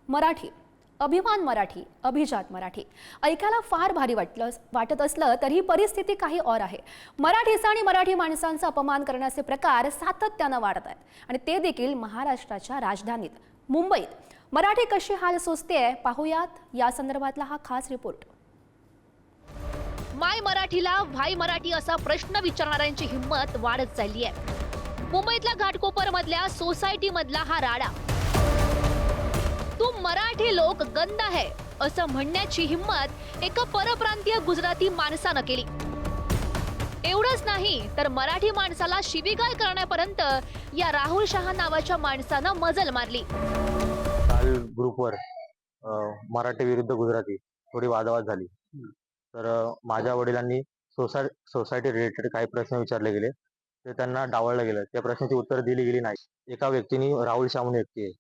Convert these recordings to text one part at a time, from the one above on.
मराठी, अभिमान मराठी, अभिजात मराठी ऐकायला फार भारी वाटत असलं तरी परिस्थिती काही और आहे। मराठीचा आणि मराठी माणसांचा अपमान करण्याचे प्रकार सातत्यानं वाढत आहेत आणि ते देखील महाराष्ट्राच्या राजधानीत मुंबईत। मराठी कशी हाल सोसतेय पाहूयात या संदर्भातला हा खास रिपोर्ट। माय मराठीला भाई मराठी असा प्रश्न विचारणाऱ्यांची हिंमत वाढत चालली आहे। मुंबईतल्या घाटकोपर मधल्या सोसायटी मधला हा राडा, तुम मराठी लोक गंदा है असं म्हणण्याची हिंमत एका परप्रांतीय गुजराती माणसानं केली। एवढंच नाही तर मराठी माणसाला शिवीगाळ करण्यापर्यंत या राहुल शहा नावाच्या माणसानं मजल मारली। काल ग्रुपवर मराठी विरुद्ध गुजराती थोडी वादवाद झाली। तर माझ्या वडिलांनी सोसायटी रिलेटेड काही प्रश्न विचारले गेले, ते त्यांना डावळलं गेलं। त्या प्रश्नाची उत्तर दिली गेली नाही। एका व्यक्तीने राहुल शहा म्हणून व्यक्ती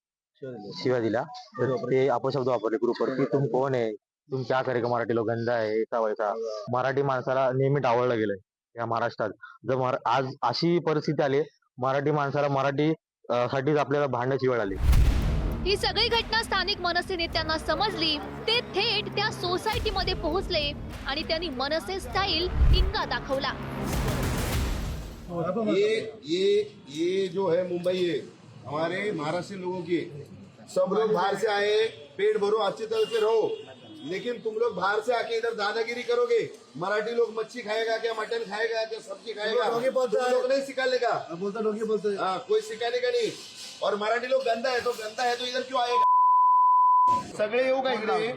शिव्या दिला, तर ते अपशब्द वापरले ग्रुपवर की तुम कोण है, तुम क्या करेगा, मराठी लोक गंदा आहे, ऐसा वैसा। मराठी माणसाला नेहमी डावळलं गेलंय या महाराष्ट्रात। जर आज अशी परिस्थिती आली, मराठी माणसाला मराठी साठीच आपल्याला भांडण्याची वेळ आली। ही सगळी घटना स्थानिक मनसे नेत्यांना समजली। ते थेट त्या सोसायटीमध्ये पोहोचले आणि त्यांनी मनसे स्टाईल इंगा दाखवला। ये जो है मुंबई है हमारे महाराष्ट्र लोगों की, सब लोग बाहर से आए, पेट भरो, अच्छी तरह से रहो। लेकिन तुम लोग बाहर से आके इधर दादागिरी करोगे। मराठी लोग मच्छी खाएगा क्या, मटन खाएगा क्या, सब्जी खाएगा, तुम लोग नहीं सिखाने का। बोलता डोंगी बोलते, हाँ कोई सिखाने का नहीं। और मराठी लोग गंदा है तो इधर क्यों आएगा? सगळे येऊ का इकडे?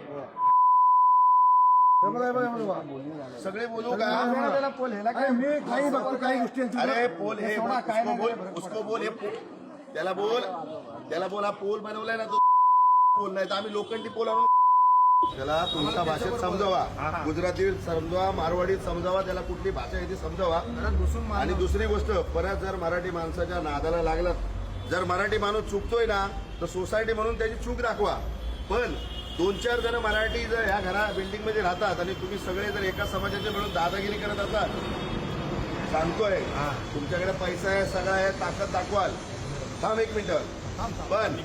सगळे बोलू का? अरे पोल हे उसको बोल, त्याला बोल, हा पोल बनवलाय ना तो पोल, नाही तर आम्ही लोखंडी पोल आणून त्याला तुमच्या भाषेत समजावा, गुजरातीत समजावा, मारवाडीत समजावा, त्याला कुठली भाषा येते समजावा। आणि दुसरी गोष्ट, परत जर मराठी माणसाच्या नादाला लागला, जर मराठी माणूस चुकतोय ना तर सोसायटी म्हणून त्याची चूक दाखवा। पण 2-4 जण मराठी जर ह्या बिल्डिंग मध्ये राहतात आणि तुम्ही सगळे जर एका समाजाचे मिळून दादागिरी करत असाल, सांगतोय तुमच्याकडे पैसा आहे, सगळं आहे, ताकद दाखवाल। थांब एक मिनिट, पण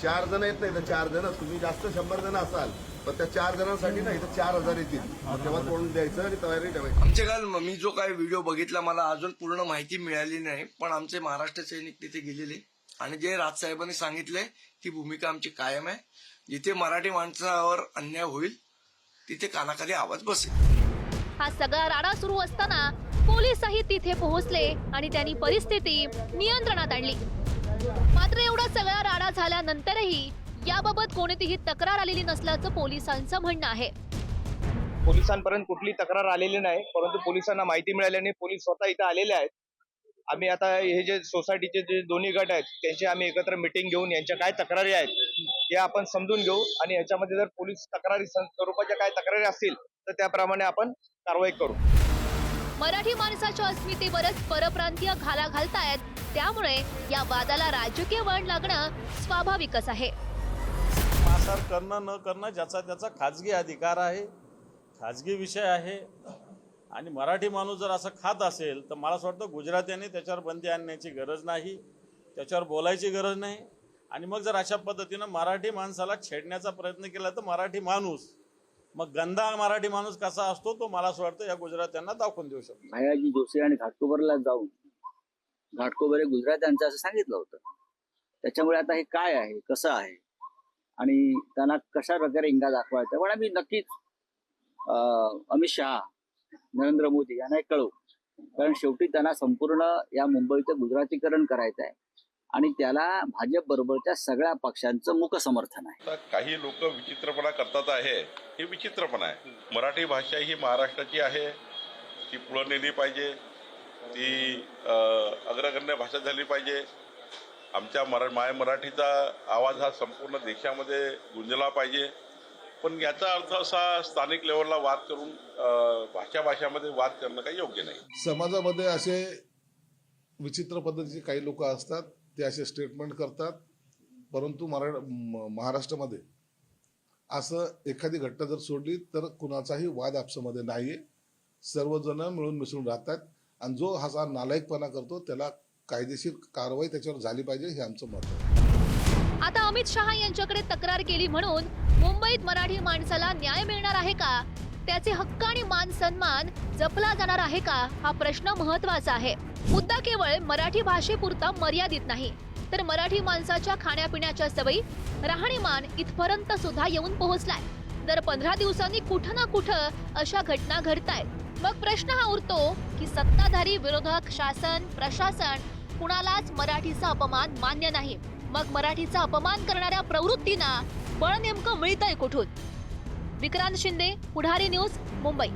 4 जण येत नाही तर 4 जण, तुम्ही जास्त 100 जण असाल, पण त्या 4 जणांसाठी ना इथं 4000 येतील, तेव्हा तोंड द्यायचं आणि तयारी ठेवायची। आमचे काल मी जो काही व्हिडिओ बघितला, मला अजून पूर्ण माहिती मिळाली नाही, पण आमचे महाराष्ट्र सैनिक तिथे गेलेले आणि जे राजसाहेबांनी सांगितले ती भूमिका आमची कायम आहे। जिथे मराठी माणसावर अन्याय होईल तिथे कानाखाली आवाज बसेल। हा सगळा राडा सुरू असताना पोलीसही तिथे पोहोचले आणि त्यांनी परिस्थिती नियंत्रणात आणली। मात्र एवढा सगळा राडा झाल्यानंतरही याबाबत कोणतीही तक्रार आलेली नसल्याचं पोलिसांचं म्हणणं आहे। पोलिसांपर्यंत कुठली तक्रार आलेली नाही, परंतु पोलिसांना माहिती मिळाल्याने पोलीस स्वतः इथं आलेले आहेत। आम्ही आता हे जे सोसायटीचे जे दोन्ही गट आहेत त्यांची आम्ही एकत्र मीटिंग घेऊन यांच्या काय तक्रारी आहेत हे आपण समजून घेऊ आणि याच्यामध्ये जर पोलीस तक्रारी स्वरूपाच्या काय तक्रारी असतील तर त्याप्रमाणे आपण कारवाई करू। मराठी माणसाच्या अस्मितेवरच परप्रांतीय घाला घालतायत, त्यामुळे या वादाला राजकीय वळण लागणं स्वाभाविकच आहे। मासार करणं न करणं ज्याचा त्याचा खाजगी अधिकार आहे, खाजगी विषय आहे। आणि मराठी माणूस जर असं खात असेल तर मला असं वाटतं गुजरात्यांनी त्याच्यावर बंदी आणण्याची गरज नाही, त्याच्यावर बोलायची गरज नाही। आणि मग जर अशा पद्धतीनं मराठी माणसाला छेडण्याचा प्रयत्न केला तर मराठी माणूस, मग गंदा मराठी माणूस कसा असतो तो मला असं वाटतं या गुजरात्यांना दाखवून देऊ शकतो। भैयाजी जोशी आणि घाटकोपरला जाऊन घाटकोपर हे गुजरात्यांचं असं सांगितलं होतं। त्याच्यामुळे आता हे काय आहे, कसं आहे आणि त्यांना कशा प्रकारे इंगा दाखवायचा, पण आम्ही नक्कीच अमित शहा, नरेंद्र मोदी यांना कळवू, कारण शेवटी त्यांना संपूर्ण या मुंबईचं गुजरातीकरण करायचं आहे आणि त्याला भाजप बरोबरच्या सगळ्या पक्षांचं मुक समर्थन आहे। काही लोक विचित्रपणा करतात आहे, हे विचित्रपणा आहे। मराठी भाषा ही महाराष्ट्राची आहे, ती पुढे नेली पाहिजे, ती अग्रगण्य भाषा झाली पाहिजे। आमच्या माय मराठीचा आवाज हा संपूर्ण देशामध्ये गुंजला पाहिजे। पण याचा अर्थ असा स्थानिक लेवलला वाद करून भाषामध्ये वाद करणं काही योग्य नाही। समाजामध्ये असे विचित्र पद्धतीचे काही लोक असतात, ते असे स्टेटमेंट करतात, परंतु महाराष्ट्रामध्ये असं एखादी घटना जर सोडली तर कुणाचाही वाद आपसामध्ये नाहीये। सर्वजण मिळून मिसळून राहतात आणि जो हा नालायकपणा करतो त्याला कायदेशीर कारवाई त्याच्यावर झाली पाहिजे, हे आमचं मत आहे। आता अमित शहा यांच्याकडे तक्रार केली म्हणून मुंबईत मराठी माणसाला न्याय मिळणार आहे का? त्याचे हक्क आणि मान सन्मान जपला जाणार आहे का? हा प्रश्न महत्त्वाचा आहे. मुद्दा केवळ मराठी भाषेपुरता मर्यादित नाही, तर मराठी माणसाच्या खाण्यापिण्याच्या सवयी, राहणीमान इथपर्यंत सुद्धा येऊन पोहोचलाय. दर 15 दिवसांनी कुठं ना कुठं अशा घटना घडतायत. मग प्रश्न हा उरतो की सत्ताधारी, विरोधक, शासन, प्रशासन कुणालाच मराठीचा अपमान मान्य नाही. मग मराठीचा अपमान करणाऱ्या प्रवृत्तींना बळ नेमकं मिळतंय कुठून? विक्रांत शिंदे, पुढारी न्यूज, मुंबई.